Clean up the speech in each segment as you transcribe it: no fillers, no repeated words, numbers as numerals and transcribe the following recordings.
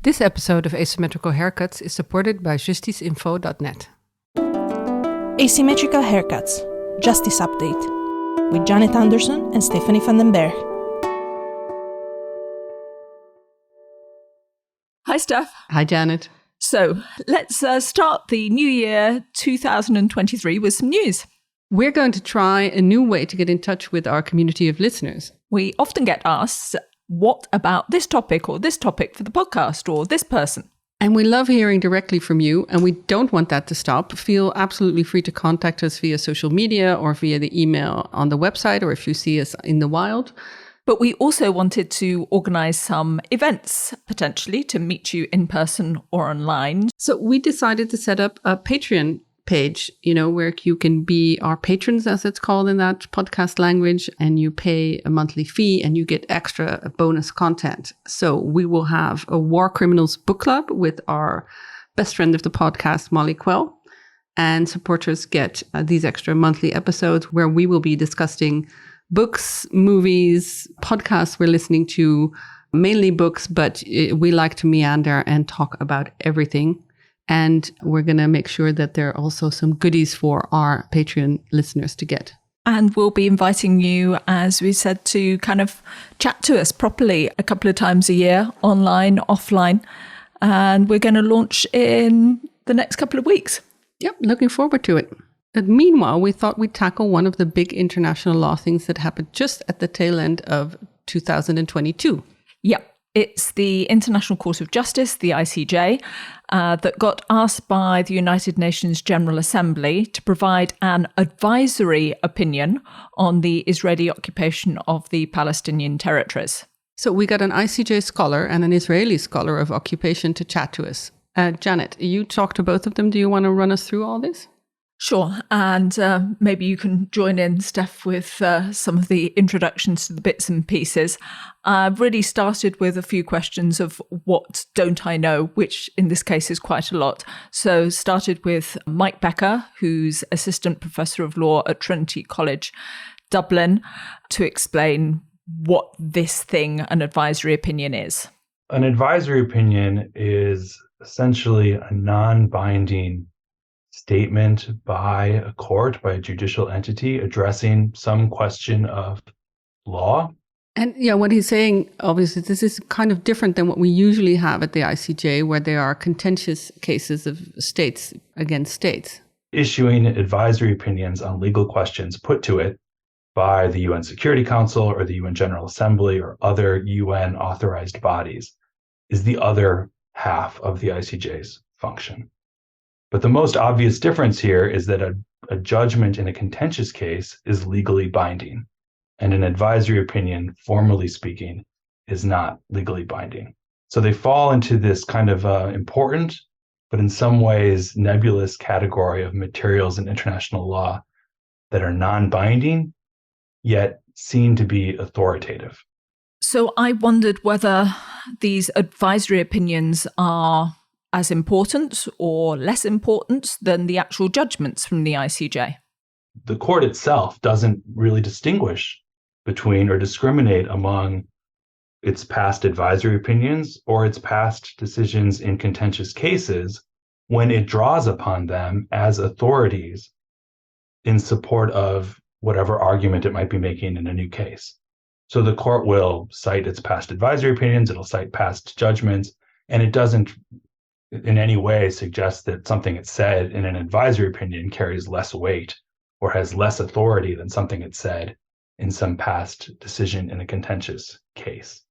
This episode of Asymmetrical Haircuts is supported by justiceinfo.net. Asymmetrical Haircuts, Justice Update, with Janet Anderson and Stephanie van den Berg. Hi, Steph. Hi, Janet. So let's start the new year 2023 with some news. We're going to try a new way to get in touch with our community of listeners. We often get asked, what about this topic or this topic for the podcast or this person? And we love hearing directly from you, and we don't want that to stop. Feel absolutely free to contact us via social media or via the email on the website, or if you see us in the wild. But we also wanted to organise some events, potentially, to meet you in person or online. So we decided to set up a Patreon page, where you can be our patrons, as it's called in that podcast language, and you pay a monthly fee and you get extra bonus content. So we will have a War Criminals book club with our best friend of the podcast, Molly Quell, and supporters get these extra monthly episodes where we will be discussing books, movies, podcasts we're listening to, mainly books, but we like to meander and talk about everything. And we're going to make sure that there are also some goodies for our Patreon listeners to get. And we'll be inviting you, as we said, to kind of chat to us properly a couple of times a year, online, offline. And we're going to launch in the next couple of weeks. Yep, looking forward to it. But meanwhile, we thought we'd tackle one of the big international law things that happened just at the tail end of 2022. Yep. It's the International Court of Justice, the ICJ, that got asked by the United Nations General Assembly to provide an advisory opinion on the Israeli occupation of the Palestinian territories. So we got an ICJ scholar and an Israeli scholar of occupation to chat to us. Janet, you talked to both of them. Do you want to run us through all this? Sure. And maybe you can join in, Steph, with some of the introductions to the bits and pieces. I've really started with a few questions of what don't I know, which in this case is quite a lot. So started with Mike Becker, who's Assistant Professor of Law at Trinity College, Dublin, to explain what this thing, an advisory opinion, is. An advisory opinion is essentially a non-binding statement by a court, by a judicial entity addressing some question of law. And yeah, what he's saying, obviously, this is kind of different than what we usually have at the ICJ, where there are contentious cases of states against states. Issuing advisory opinions on legal questions put to it by the UN Security Council or the UN General Assembly or other UN authorized bodies is the other half of the ICJ's function. But the most obvious difference here is that a judgment in a contentious case is legally binding, and an advisory opinion, formally speaking, is not legally binding. So they fall into this kind of important, but in some ways nebulous category of materials in international law that are non-binding, yet seen to be authoritative. So I wondered whether these advisory opinions are as important or less important than the actual judgments from the ICJ. The court itself doesn't really distinguish between or discriminate among its past advisory opinions or its past decisions in contentious cases when it draws upon them as authorities in support of whatever argument it might be making in a new case. So the court will cite its past advisory opinions, it'll cite past judgments, and it doesn't in any way suggest that something it said in an advisory opinion carries less weight or has less authority than something it said in some past decision in a contentious case.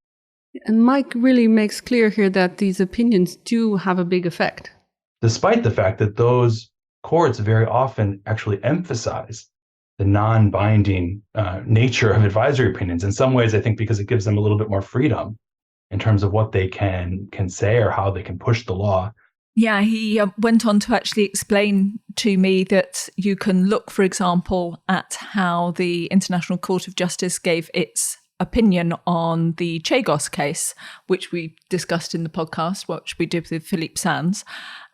And Mike really makes clear here that these opinions do have a big effect. Despite the fact that those courts very often actually emphasize the non-binding nature of advisory opinions. In some ways, I think because it gives them a little bit more freedom in terms of what they can say or how they can push the law. Yeah, he went on to actually explain to me that you can look, for example, at how the International Court of Justice gave its opinion on the Chagos case, which we discussed in the podcast, which we did with Philippe Sands.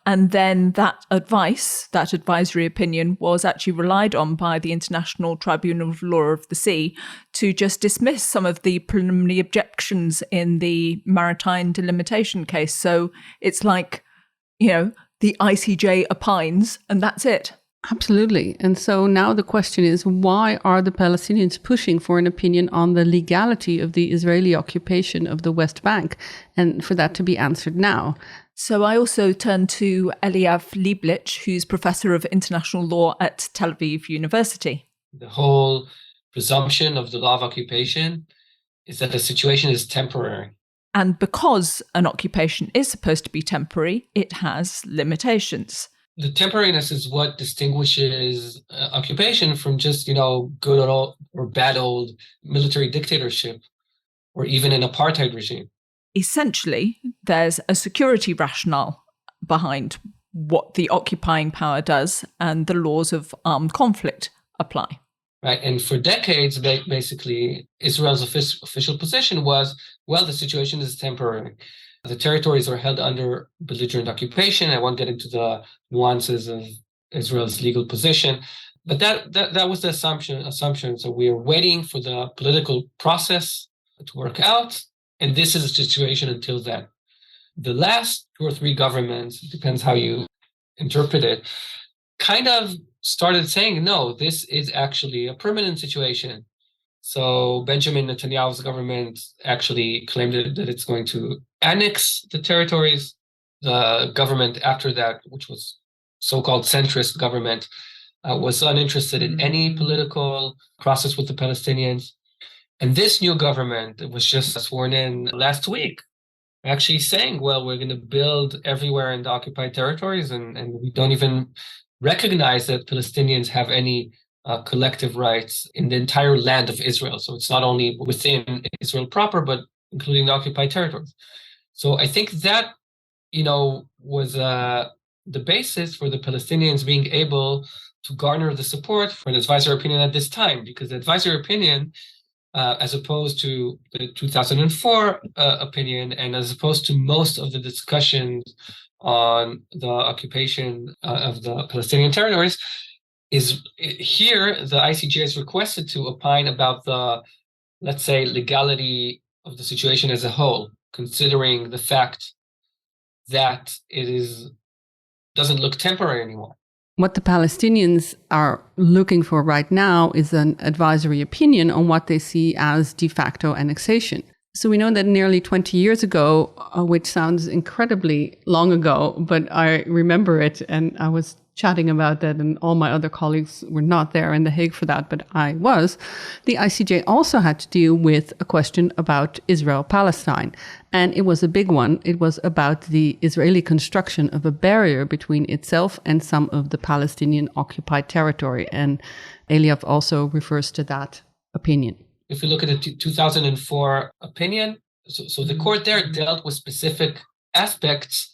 And then that advisory opinion, was actually relied on by the International Tribunal of Law of the Sea to just dismiss some of the preliminary objections in the maritime delimitation case. So it's like, the ICJ opines and that's it. Absolutely. And so now the question is, why are the Palestinians pushing for an opinion on the legality of the Israeli occupation of the West Bank, and for that to be answered now? So I also turned to Eliav Lieblich, who's professor of international law at Tel Aviv University. The whole presumption of the law of occupation is that the situation is temporary. And because an occupation is supposed to be temporary, it has limitations. The temporariness is what distinguishes occupation from just, good old or bad old military dictatorship or even an apartheid regime. Essentially, there's a security rationale behind what the occupying power does, and the laws of armed conflict apply. Right. And for decades, basically, Israel's official position was, well, the situation is temporary. The territories are held under belligerent occupation. I won't get into the nuances of Israel's legal position, but that was the assumption. So we are waiting for the political process to work out, and this is the situation until then. The last 2 or 3 governments, depends how you interpret it, kind of started saying, no, this is actually a permanent situation. So Benjamin Netanyahu's government actually claimed that it's going to annex the territories. The government after that, which was so-called centrist government, was uninterested in any political process with the Palestinians. And this new government was just sworn in last week, actually saying, well, we're going to build everywhere in the occupied territories, and we don't even recognize that Palestinians have any collective rights in the entire land of Israel. So it's not only within Israel proper, but including the occupied territories. So I think that, was the basis for the Palestinians being able to garner the support for an advisory opinion at this time, because the advisory opinion, as opposed to the 2004 opinion, and as opposed to most of the discussions on the occupation of the Palestinian territories, is here the ICJ is requested to opine about the, let's say, legality of the situation as a whole, considering the fact that it doesn't look temporary anymore. What the Palestinians are looking for right now is an advisory opinion on what they see as de facto annexation. So we know that nearly 20 years ago, which sounds incredibly long ago, but I remember it, and I was chatting about that, and all my other colleagues were not there in The Hague for that, but I was. The ICJ also had to deal with a question about Israel-Palestine, and it was a big one. It was about the Israeli construction of a barrier between itself and some of the Palestinian occupied territory, and Eliav also refers to that opinion. If you look at the 2004 opinion, so the court there dealt with specific aspects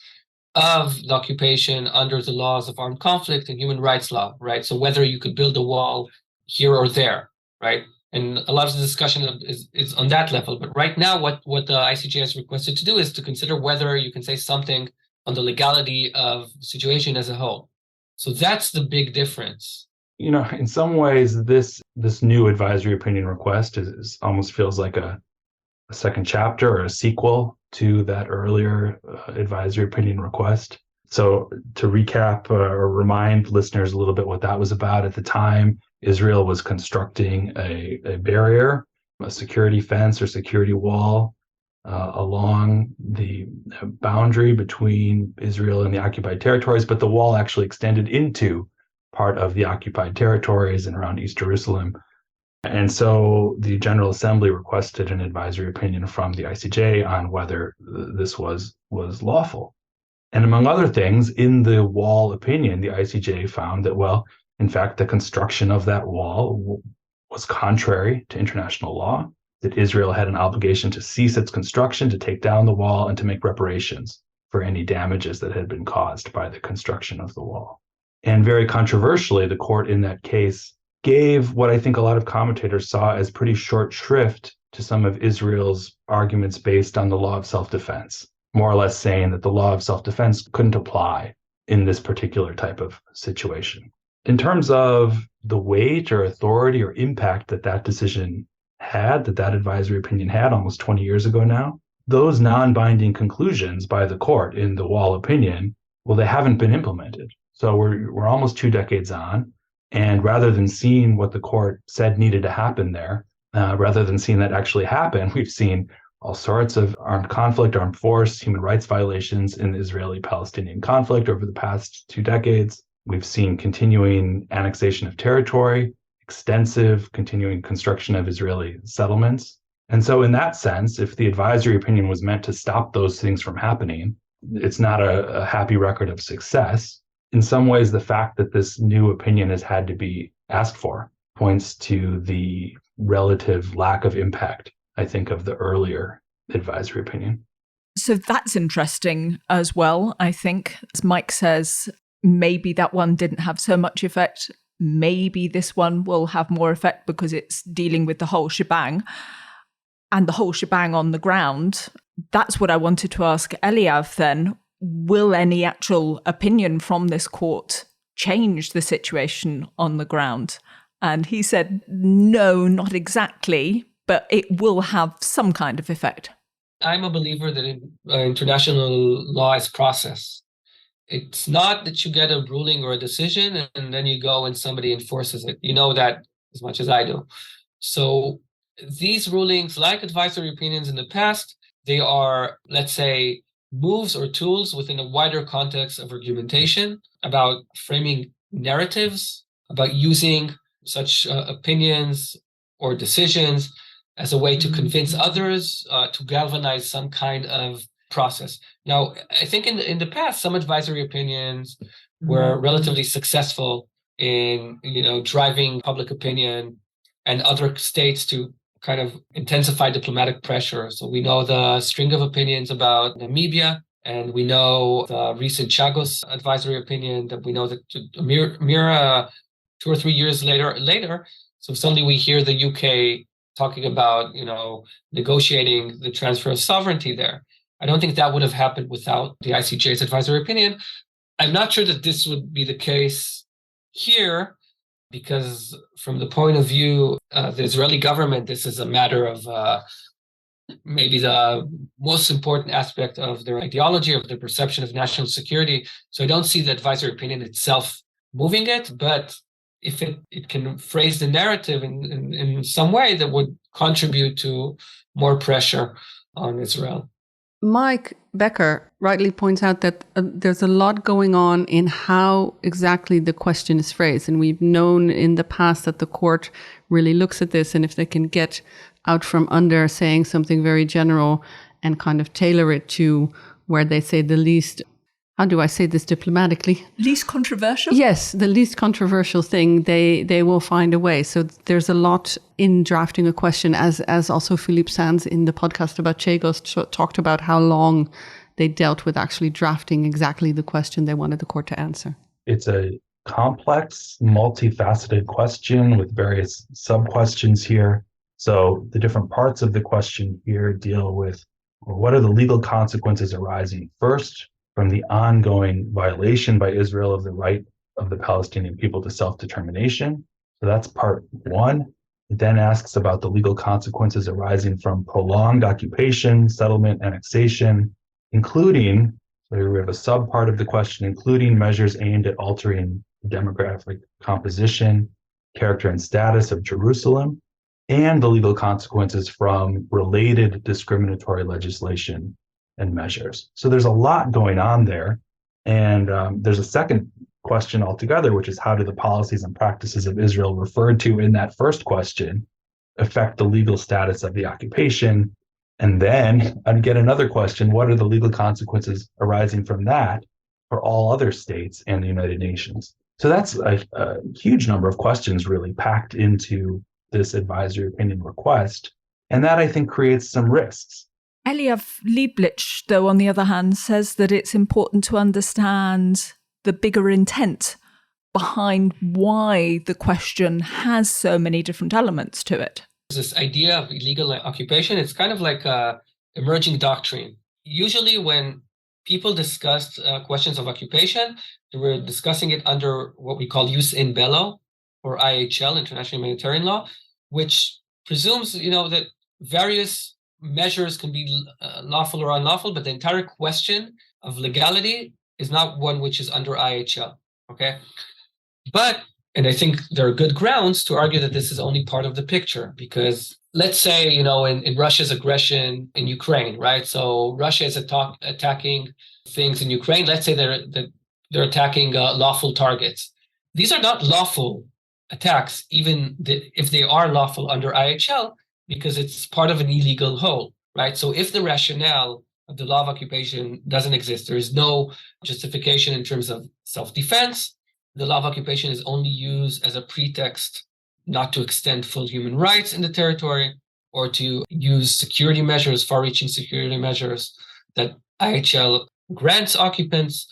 of the occupation under the laws of armed conflict and human rights law, right? So whether you could build a wall here or there, right? And a lot of the discussion is on that level. But right now, what the ICJ has requested to do is to consider whether you can say something on the legality of the situation as a whole. So that's the big difference. In some ways, this new advisory opinion request is almost feels like a second chapter or a sequel to that earlier advisory opinion request. So to recap or remind listeners a little bit what that was about, at the time, Israel was constructing a barrier, a security fence or security wall along the boundary between Israel and the occupied territories, but the wall actually extended into part of the occupied territories and around East Jerusalem. And so the General Assembly requested an advisory opinion from the ICJ on whether this was lawful. And among other things, in the wall opinion, the ICJ found that, well, in fact, the construction of that wall was contrary to international law, that Israel had an obligation to cease its construction, to take down the wall, and to make reparations for any damages that had been caused by the construction of the wall. And very controversially, the court in that case gave what I think a lot of commentators saw as pretty short shrift to some of Israel's arguments based on the law of self-defense, more or less saying that the law of self-defense couldn't apply in this particular type of situation. In terms of the weight or authority or impact that decision had, that advisory opinion had almost 20 years ago now, those non-binding conclusions by the court in the Wall opinion, well, they haven't been implemented. So we're almost 2 decades on, and rather than seeing what the court said needed to happen there, rather than seeing that actually happen, we've seen all sorts of armed conflict, armed force, human rights violations in the Israeli-Palestinian conflict over the past 2 decades. We've seen continuing annexation of territory, extensive continuing construction of Israeli settlements. And so in that sense, if the advisory opinion was meant to stop those things from happening, it's not a happy record of success. In some ways, the fact that this new opinion has had to be asked for points to the relative lack of impact, I think, of the earlier advisory opinion. So that's interesting as well, I think. As Mike says, maybe that one didn't have so much effect. Maybe this one will have more effect because it's dealing with the whole shebang. And the whole shebang on the ground. That's what I wanted to ask Eliav then. Will any actual opinion from this court change the situation on the ground? And he said, no, not exactly, but it will have some kind of effect. I'm a believer that international law is process. It's not that you get a ruling or a decision and then you go and somebody enforces it. You know that as much as I do. So these rulings, like advisory opinions in the past, they are, let's say, moves or tools within a wider context of argumentation about framing narratives, about using such opinions or decisions as a way to convince others, to galvanize some kind of process. Now, I think in the past, some advisory opinions were relatively successful in, driving public opinion and other states to kind of intensify diplomatic pressure. So we know the string of opinions about Namibia, and we know the recent Chagos advisory opinion that we know that mere 2 or 3 years later. So suddenly we hear the UK talking about, negotiating the transfer of sovereignty there. I don't think that would have happened without the ICJ's advisory opinion. I'm not sure that this would be the case here, because from the point of view of the Israeli government, this is a matter of maybe the most important aspect of their ideology, of their perception of national security. So I don't see the advisory opinion itself moving it, but if it can phrase the narrative in some way that would contribute to more pressure on Israel. Mike Becker rightly points out that there's a lot going on in how exactly the question is phrased. And we've known in the past that the court really looks at this, and if they can get out from under saying something very general and kind of tailor it to where they say the least, how do I say this diplomatically? Least controversial? Yes, the least controversial thing, they will find a way. So there's a lot in drafting a question, as also Philippe Sands in the podcast about Chagos talked about how long they dealt with actually drafting exactly the question they wanted the court to answer. It's a complex, multifaceted question with various sub-questions here. So the different parts of the question here deal with, well, what are the legal consequences arising first from the ongoing violation by Israel of the right of the Palestinian people to self-determination? So that's part one. It then asks about the legal consequences arising from prolonged occupation, settlement, annexation, including, so here we have a sub-part of the question, including measures aimed at altering the demographic composition, character, and status of Jerusalem, and the legal consequences from related discriminatory legislation and measures. So there's a lot going on there. And there's a second question altogether, which is how do the policies and practices of Israel referred to in that first question affect the legal status of the occupation? And then I'd get another question, what are the legal consequences arising from that for all other states and the United Nations? So that's a huge number of questions really packed into this advisory opinion request. And that, I think, creates some risks. Eliav Lieblich, though, on the other hand, says that it's important to understand the bigger intent behind why the question has so many different elements to it. This idea of illegal occupation, it's kind of like a emerging doctrine. Usually when people discussed questions of occupation. They were discussing it under what we call jus in bello, or IHL, International Humanitarian Law, which presumes, that various measures can be lawful or unlawful, but the entire question of legality is not one which is under IHL. Okay, and I think there are good grounds to argue that this is only part of the picture, because let's say, in Russia's aggression in Ukraine, right? So Russia is attacking things in Ukraine. Let's say they're attacking lawful targets. These are not lawful attacks, even if they are lawful under IHL, because it's part of an illegal whole, right? So if the rationale of the law of occupation doesn't exist, there is no justification in terms of self-defense. The law of occupation is only used as a pretext not to extend full human rights in the territory, or to use security measures, far-reaching security measures that IHL grants occupants.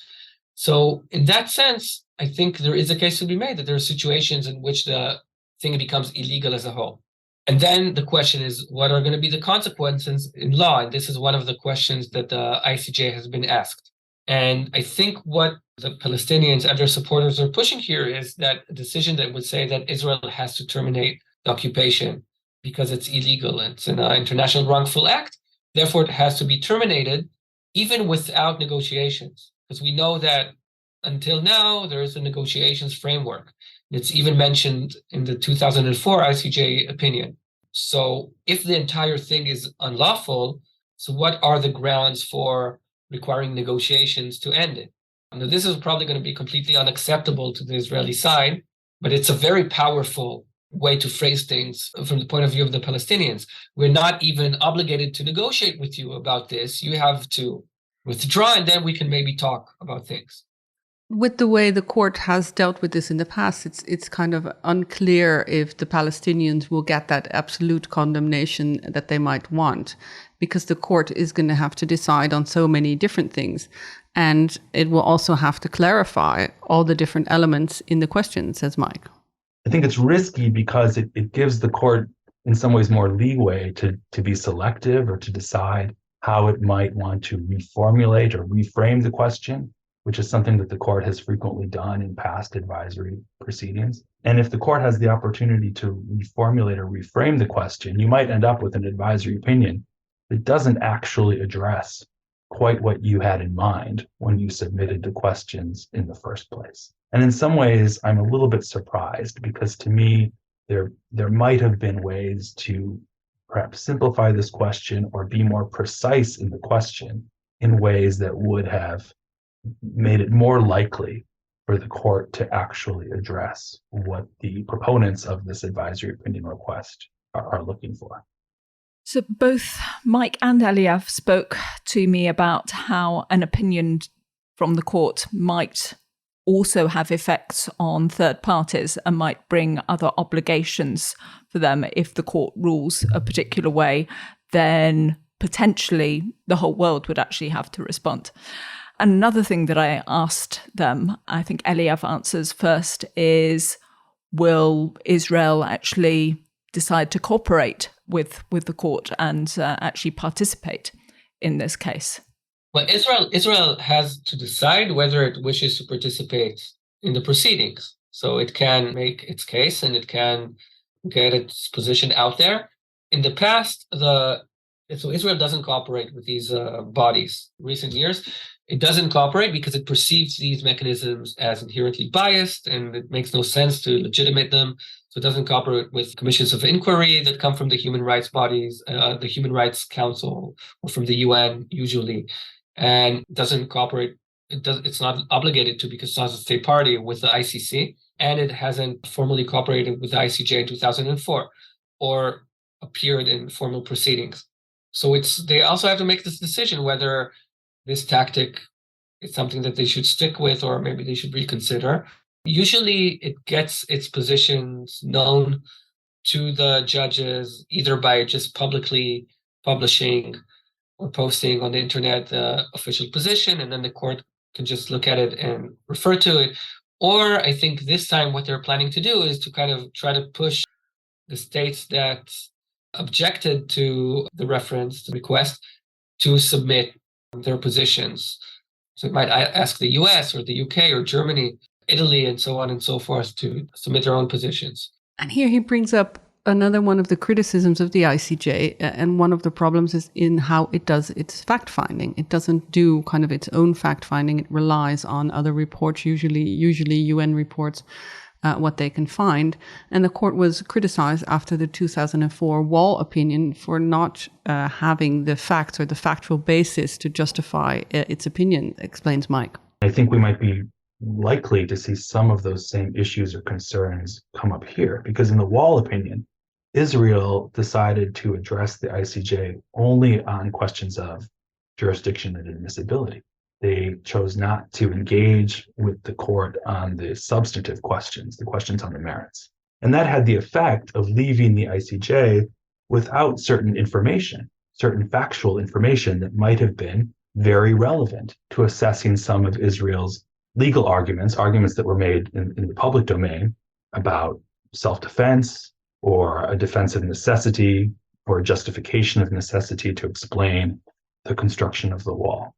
So in that sense, I think there is a case to be made that there are situations in which the thing becomes illegal as a whole. And then the question is, what are going to be the consequences in law? And this is one of the questions that the ICJ has been asked. And I think what the Palestinians and their supporters are pushing here is that a decision that would say that Israel has to terminate the occupation because it's illegal and it's an international wrongful act. Therefore, it has to be terminated even without negotiations. Because we know that until now, there is a negotiations framework. It's even mentioned in the 2004 ICJ opinion. So if the entire thing is unlawful, so what are the grounds for requiring negotiations to end it? Now, this is probably going to be completely unacceptable to the Israeli side, but it's a very powerful way to phrase things from the point of view of the Palestinians. We're not even obligated to negotiate with you about this. You have to withdraw, and then we can maybe talk about things. With the way the court has dealt with this in the past, it's kind of unclear if the Palestinians will get that absolute condemnation that they might want, because the court is going to have to decide on so many different things. And it will also have to clarify all the different elements in the question, says Mike. I think it's risky because it gives the court in some ways more leeway to be selective or to decide how it might want to reformulate or reframe the question, which is something that the court has frequently done in past advisory proceedings. And if the court has the opportunity to reformulate or reframe the question, you might end up with an advisory opinion that doesn't actually address quite what you had in mind when you submitted the questions in the first place. And in some ways, I'm a little bit surprised, because to me, there might have been ways to perhaps simplify this question or be more precise in the question in ways that would have made it more likely for the court to actually address what the proponents of this advisory opinion request are looking for. So both Mike and Eliav spoke to me about how an opinion from the court might also have effects on third parties and might bring other obligations for them. If the court rules a particular way, then potentially the whole world would actually have to respond. And another thing that I asked them, I think Eliav answers first, is will Israel actually decide to cooperate with the court and actually participate in this case? Well, Israel has to decide whether it wishes to participate in the proceedings. So it can make its case and it can get its position out there. In the past, so Israel doesn't cooperate with these bodies. In recent years, it doesn't cooperate because it perceives these mechanisms as inherently biased, and it makes no sense to legitimate them. So it doesn't cooperate with commissions of inquiry that come from the human rights bodies, the Human Rights Council, or from the UN usually, and doesn't cooperate. It's not obligated to, because it's not a state party, with the ICC, and it hasn't formally cooperated with the ICJ in 2004 or appeared in formal proceedings. So they also have to make this decision whether this tactic is something that they should stick with, or maybe they should reconsider. Usually it gets its positions known to the judges either by just publicly publishing or posting on the internet the official position, and then the court can just look at it and refer to it. Or I think this time what they're planning to do is to kind of try to push the states that objected to the reference, the request, to submit their positions. So it might ask the US or the UK or Germany, Italy, and so on and so forth to submit their own positions. And here he brings up another one of the criticisms of the ICJ, and one of the problems is in how it does its fact-finding. It doesn't do kind of its own fact-finding. It relies on other reports, usually UN reports, what they can find. And the court was criticized after the 2004 Wall opinion for not having the facts or the factual basis to justify its opinion, explains Mike. I think we might be likely to see some of those same issues or concerns come up here, because in the Wall opinion, Israel decided to address the ICJ only on questions of jurisdiction and admissibility. They chose not to engage with the court on the substantive questions, the questions on the merits. And that had the effect of leaving the ICJ without certain information, certain factual information that might have been very relevant to assessing some of Israel's legal arguments that were made in the public domain about self-defense or a defense of necessity or a justification of necessity to explain the construction of the wall.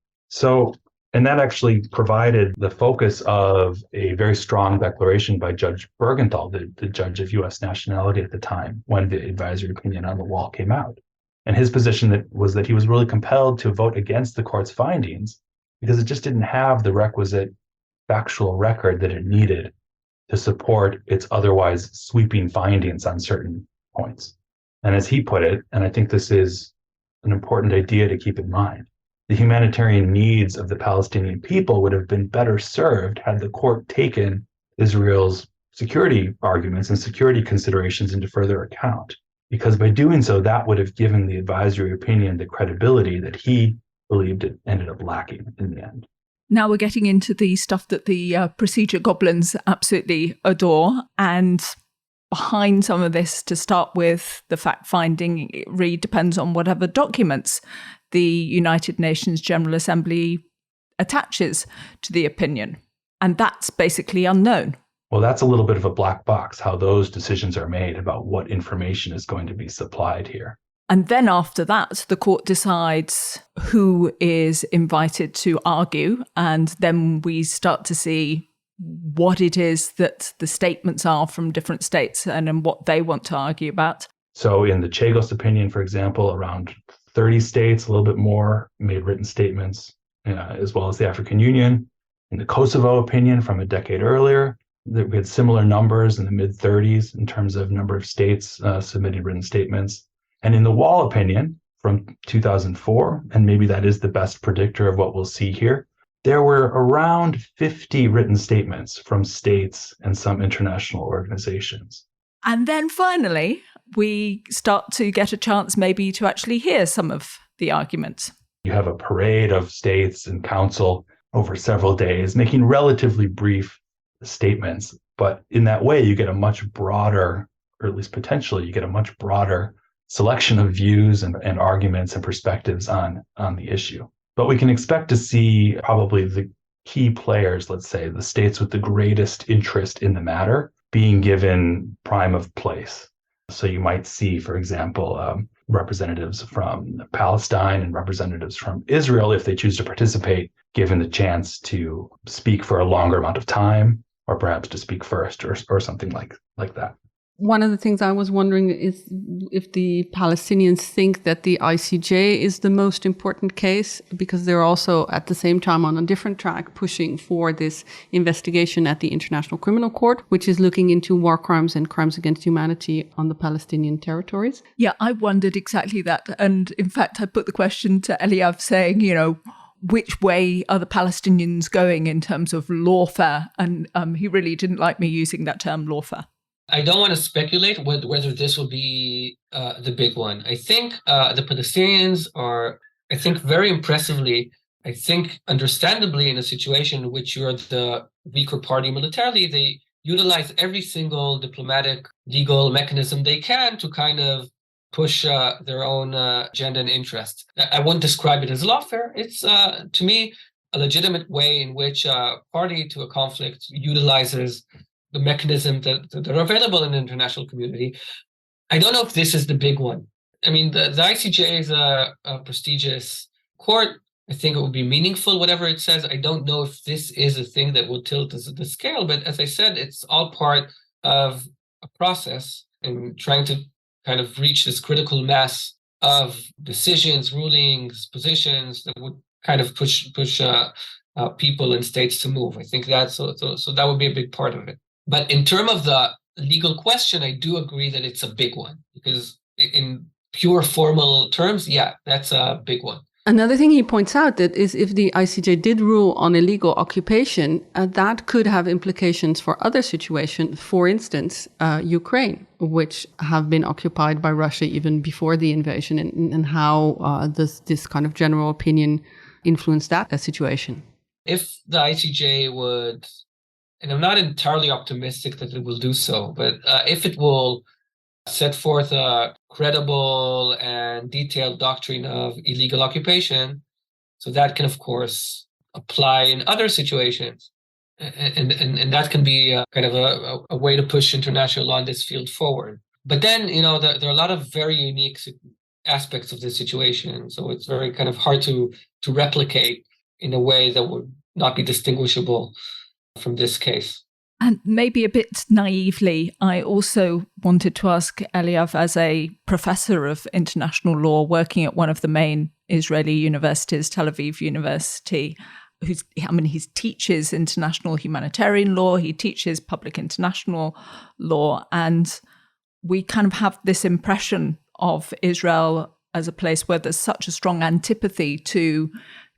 And that actually provided the focus of a very strong declaration by Judge Bergenthal, the judge of U.S. nationality at the time, when the advisory opinion on the wall came out. And his position was that he was really compelled to vote against the court's findings because it just didn't have the requisite factual record that it needed to support its otherwise sweeping findings on certain points. And as he put it, and I think this is an important idea to keep in mind, the humanitarian needs of the Palestinian people would have been better served had the court taken Israel's security arguments and security considerations into further account. Because by doing so, that would have given the advisory opinion the credibility that he believed it ended up lacking in the end. Now we're getting into the stuff that the procedure goblins absolutely adore. And behind some of this, to start with, the fact-finding, it really depends on whatever documents the United Nations General Assembly attaches to the opinion. And that's basically unknown. Well, that's a little bit of a black box, how those decisions are made about what information is going to be supplied here. And then after that, the court decides who is invited to argue. And then we start to see what it is that the statements are from different states and what they want to argue about. So in the Chagos opinion, for example, around 30 states, a little bit more, made written statements, as well as the African Union. In the Kosovo opinion from a decade earlier, we had similar numbers in the mid-30s in terms of number of states submitted written statements. And in the Wall opinion from 2004, and maybe that is the best predictor of what we'll see here, there were around 50 written statements from states and some international organizations. And then finally, we start to get a chance maybe to actually hear some of the arguments. You have a parade of states and council over several days, making relatively brief statements. But in that way, you get a much broader, or at least potentially, you get a much broader selection of views and arguments and perspectives on the issue. But we can expect to see probably the key players, let's say, the states with the greatest interest in the matter, being given prime of place. So you might see, for example, representatives from Palestine and representatives from Israel, if they choose to participate, given the chance to speak for a longer amount of time, or perhaps to speak first or something like that. One of the things I was wondering is if the Palestinians think that the ICJ is the most important case, because they're also at the same time on a different track pushing for this investigation at the International Criminal Court, which is looking into war crimes and crimes against humanity on the Palestinian territories. Yeah, I wondered exactly that. And in fact, I put the question to Eliav saying, which way are the Palestinians going in terms of lawfare? And he really didn't like me using that term, lawfare. I don't want to speculate whether this will be the big one. I think the Palestinians are, very impressively, understandably, in a situation in which you're the weaker party militarily, they utilize every single diplomatic, legal mechanism they can to kind of push their own agenda and interests. I wouldn't describe it as lawfare. It's, to me, a legitimate way in which a party to a conflict utilizes the mechanism that are available in the international community. I don't know if this is the big one. I mean, the ICJ is a prestigious court. I think it would be meaningful, whatever it says. I don't know if this is a thing that will tilt the scale, but as I said, it's all part of a process and trying to kind of reach this critical mass of decisions, rulings, positions that would kind of push people and states to move. I think that's so that would be a big part of it. But in terms of the legal question, I do agree that it's a big one, because in pure formal terms, yeah, that's a big one. Another thing he points out that is if the ICJ did rule on illegal occupation, that could have implications for other situations. For instance, Ukraine, which have been occupied by Russia even before the invasion, and how this kind of general opinion influenced that situation. If the ICJ would, and I'm not entirely optimistic that it will do so, but if it will set forth a credible and detailed doctrine of illegal occupation, so that can, of course, apply in other situations. And that can be kind of a way to push international law in this field forward. But then, there are a lot of very unique aspects of this situation. So it's very kind of hard to replicate in a way that would not be distinguishable from this case. And maybe a bit naively, I also wanted to ask Eliav, as a professor of international law working at one of the main Israeli universities, Tel Aviv University, he teaches international humanitarian law, he teaches public international law, and we kind of have this impression of Israel as a place where there's such a strong antipathy to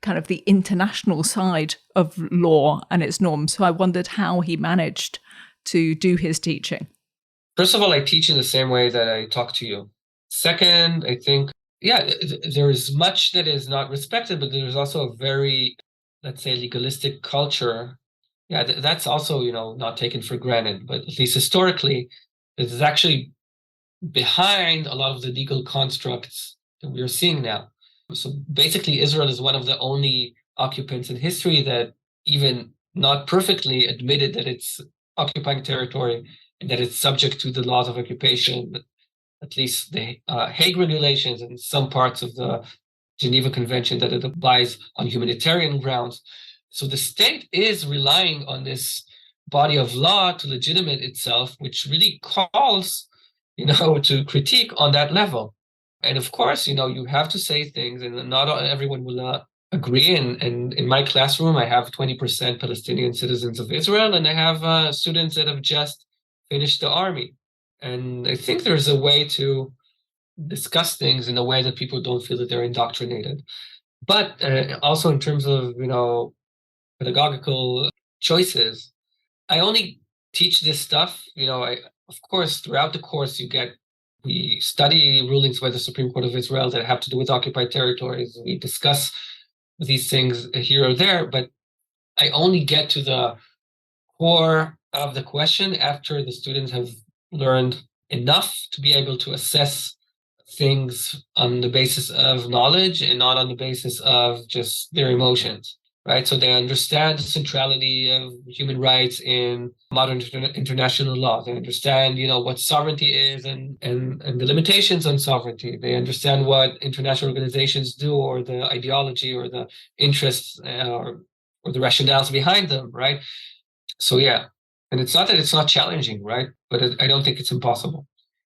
kind of the international side of law and its norms. So I wondered how he managed to do his teaching. First of all, I teach in the same way that I talk to you. Second, I think, there is much that is not respected, but there's also a very, let's say, legalistic culture. Yeah, that's also, not taken for granted, but at least historically, it is actually behind a lot of the legal constructs that we are seeing now. So basically, Israel is one of the only occupants in history that, even not perfectly, admitted that it's occupying territory and that it's subject to the laws of occupation, at least the Hague regulations and some parts of the Geneva Convention, that it applies on humanitarian grounds. So the state is relying on this body of law to legitimate itself, which really calls, to critique on that level. And of course, you have to say things, and not everyone will agree. And in my classroom, I have 20% Palestinian citizens of Israel, and I have students that have just finished the army. And I think there's a way to discuss things in a way that people don't feel that they're indoctrinated. But also in terms of, pedagogical choices, I only teach this stuff. Of course, throughout the course, we study rulings by the Supreme Court of Israel that have to do with occupied territories. We discuss these things here or there, but I only get to the core of the question after the students have learned enough to be able to assess things on the basis of knowledge and not on the basis of just their emotions. Right, so they understand the centrality of human rights in modern international law. They understand, what sovereignty is and the limitations on sovereignty. They understand what international organizations do, or the ideology, or the interests, or the rationales behind them. Right. So and it's not that it's not challenging, right? But I don't think it's impossible.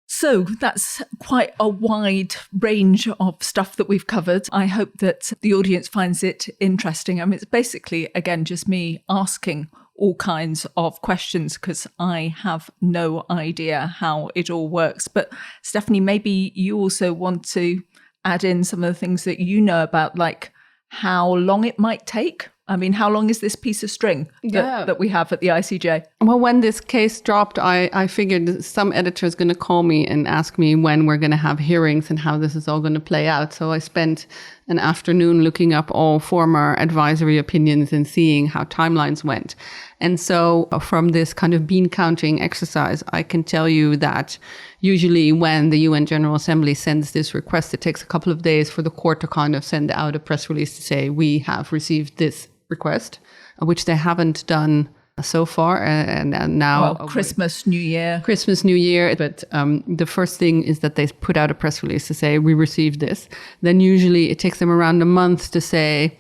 So that's quite a wide range of stuff that we've covered. I hope that the audience finds it interesting. I mean, it's basically, again, just me asking all kinds of questions because I have no idea how it all works. But Stephanie, maybe you also want to add in some of the things that you know about, like how long it might take. I mean, how long is this piece of string that we have at the ICJ? Well, when this case dropped, I figured some editor is going to call me and ask me when we're going to have hearings and how this is all going to play out. So I spent an afternoon looking up all former advisory opinions and seeing how timelines went. And so from this kind of bean counting exercise, I can tell you that usually when the UN General Assembly sends this request, it takes a couple of days for the court to kind of send out a press release to say, we have received this request, which they haven't done so far, and now Christmas, New Year. But the first thing is that they put out a press release to say we received this. Then usually it takes them around a month to say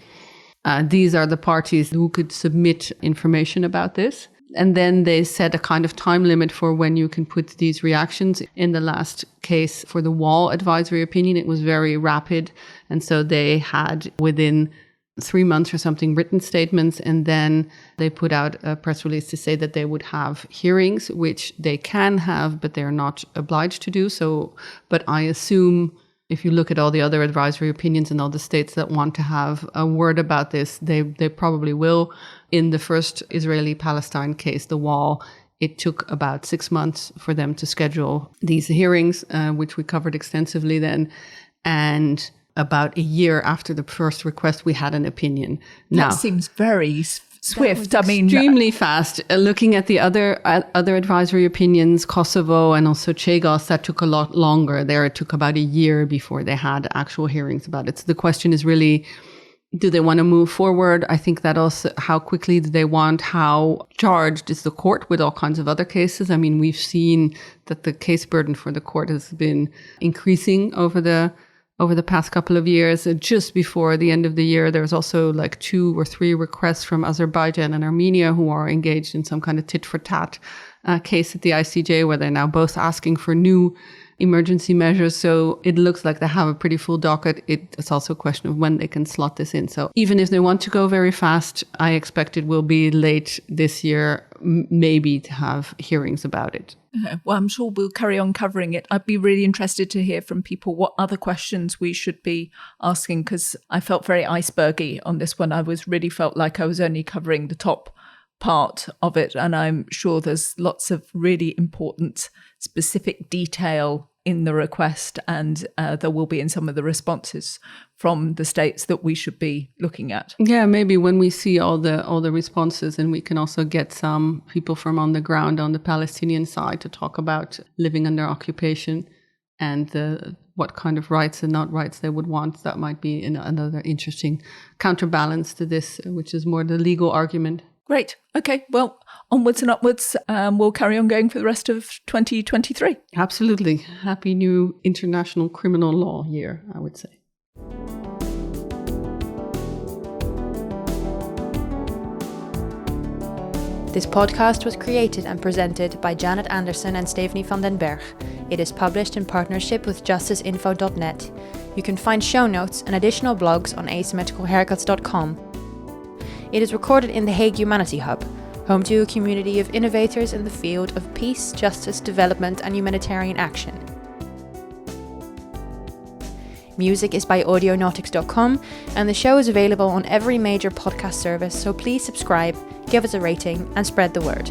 these are the parties who could submit information about this. And then they set a kind of time limit for when you can put these reactions. In the last case for the wall advisory opinion, it was very rapid. And so they had within 3 months or something written statements. And then they put out a press release to say that they would have hearings, which they can have, but they're not obliged to do so. But I assume if you look at all the other advisory opinions in all the states that want to have a word about this, they probably will. In the first Israeli-Palestine case, the wall, it took about 6 months for them to schedule these hearings, which we covered extensively then. And about a year after the first request, we had an opinion. That seems very swift. Extremely fast. Looking at the other advisory opinions, Kosovo and also Chagos, that took a lot longer. There, it took about a year before they had actual hearings about it. So the question is really, do they want to move forward? I think that also, how quickly do they want? How charged is the court with all kinds of other cases? I mean, we've seen that the case burden for the court has been increasing over the past couple of years. Just before the end of the year, there's also like 2 or 3 requests from Azerbaijan and Armenia who are engaged in some kind of tit for tat case at the ICJ, where they're now both asking for new emergency measures. So it looks like they have a pretty full docket. It's also a question of when they can slot this in. So even if they want to go very fast, I expect it will be late this year, maybe, to have hearings about it. Well, I'm sure we'll carry on covering it. I'd be really interested to hear from people what other questions we should be asking, because I felt very icebergy on this one. I really felt like I was only covering the top part of it, and I'm sure there's lots of really important specific detail in the request, and there will be in some of the responses from the states that we should be looking at. Yeah, maybe when we see all the responses, and we can also get some people from on the ground on the Palestinian side to talk about living under occupation and what kind of rights and not rights they would want. That might be another interesting counterbalance to this, which is more the legal argument. Great. Okay. Well, onwards and upwards. We'll carry on going for the rest of 2023. Absolutely. Happy new international criminal law year, I would say. This podcast was created and presented by Janet Anderson and Stephanie van den Berg. It is published in partnership with justiceinfo.net. You can find show notes and additional blogs on asymmetricalhaircuts.com. It is recorded in the Hague Humanity Hub, home to a community of innovators in the field of peace, justice, development, and humanitarian action. Music is by audionautics.com, and the show is available on every major podcast service, so please subscribe, give us a rating, and spread the word.